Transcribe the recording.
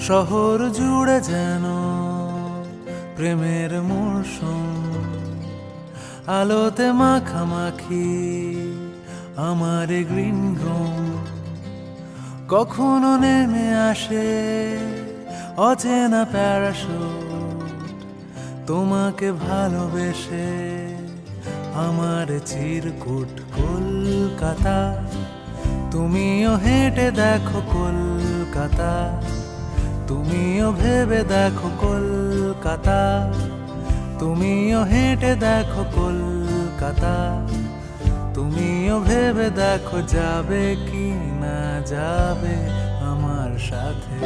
শহর জুড়ে যেন প্রেমের মরশুম, আলোতে মাখামাখি আমার গ্রিন রুম। কখনো নেমে আসে অচেনা প্যারাশুট, তোমাকে ভালোবেসে আমার চিরকুট কলকাতা। তুমিও হেঁটে দেখো কলকাতা, তুমিও ভেবে দেখো কলকাতা, তুমিও হেঁটে দেখো কলকাতা, তুমিও ভেবে দেখো যাবে কি না যাবে আমার সাথে।